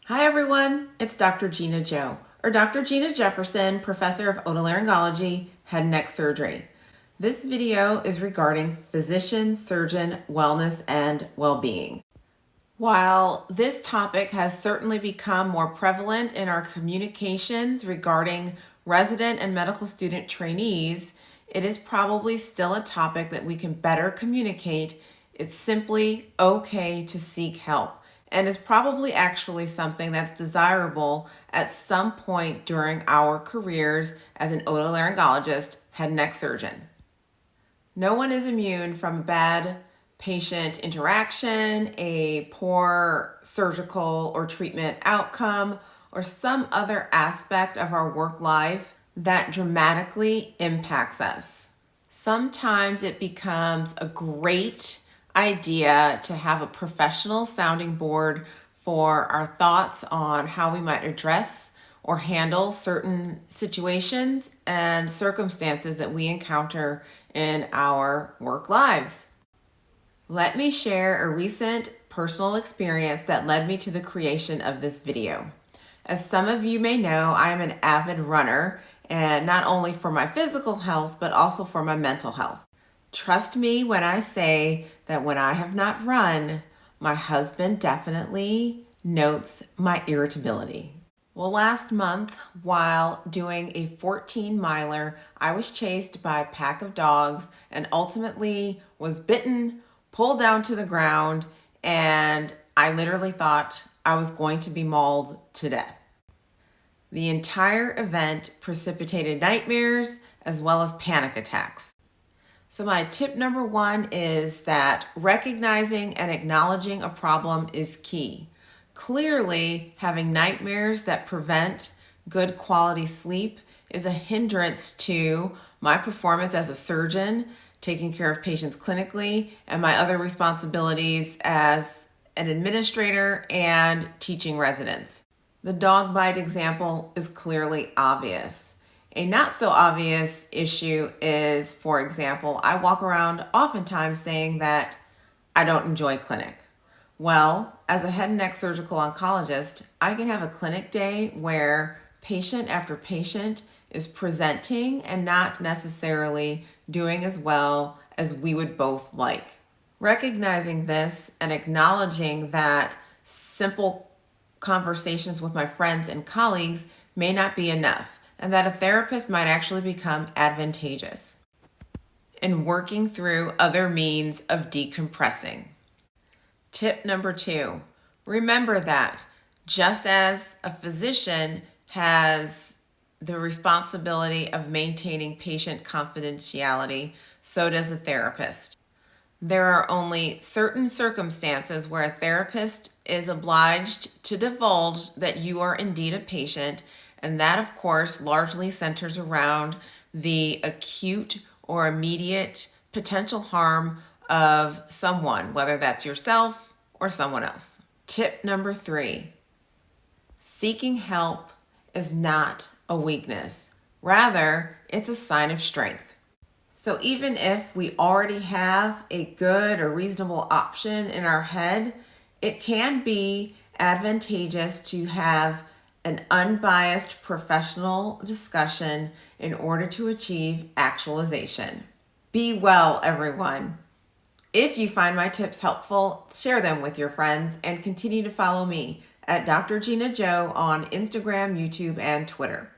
Hi everyone, it's Dr. Gina Joe, or Dr. Gina Jefferson, Professor of Otolaryngology, Head Neck Surgery. This video is regarding physician, surgeon, wellness, and well-being. While this topic has certainly become more prevalent in our communications regarding resident and medical student trainees, it is probably still a topic that we can better communicate. It's simply okay to seek help, and is probably actually something that's desirable at some point during our careers as an otolaryngologist, head neck surgeon. No one is immune from bad patient interaction, a poor surgical or treatment outcome, or some other aspect of our work life that dramatically impacts us. Sometimes it becomes a great idea to have a professional sounding board for our thoughts on how we might address or handle certain situations and circumstances that we encounter in our work lives. Let me share a recent personal experience that led me to the creation of this video. As some of you may know, I am an avid runner, and not only for my physical health, but also for my mental health. Trust me when I say that when I have not run, my husband definitely notes my irritability. Well, last month, while doing a 14-miler, I was chased by a pack of dogs and ultimately was bitten, pulled down to the ground, and I literally thought I was going to be mauled to death. The entire event precipitated nightmares as well as panic attacks. So my tip number one is that recognizing and acknowledging a problem is key. Clearly, having nightmares that prevent good quality sleep is a hindrance to my performance as a surgeon, taking care of patients clinically, and my other responsibilities as an administrator and teaching residents. The dog bite example is clearly obvious. A not so obvious issue is, for example, I walk around oftentimes saying that I don't enjoy clinic. Well, as a head and neck surgical oncologist, I can have a clinic day where patient after patient is presenting and not necessarily doing as well as we would both like. Recognizing this and acknowledging that simple conversations with my friends and colleagues may not be enough, and that a therapist might actually become advantageous in working through other means of decompressing. Tip number two, remember that just as a physician has the responsibility of maintaining patient confidentiality, so does a therapist. There are only certain circumstances where a therapist is obliged to divulge that you are indeed a patient, and that, of course, largely centers around the acute or immediate potential harm of someone, whether that's yourself or someone else. Tip number three, seeking help is not a weakness. Rather, it's a sign of strength. So even if we already have a good or reasonable option in our head, it can be advantageous to have an unbiased professional discussion in order to achieve actualization. Be well, everyone. If you find my tips helpful, share them with your friends and continue to follow me at Dr. Gina Joe on Instagram, YouTube, and Twitter.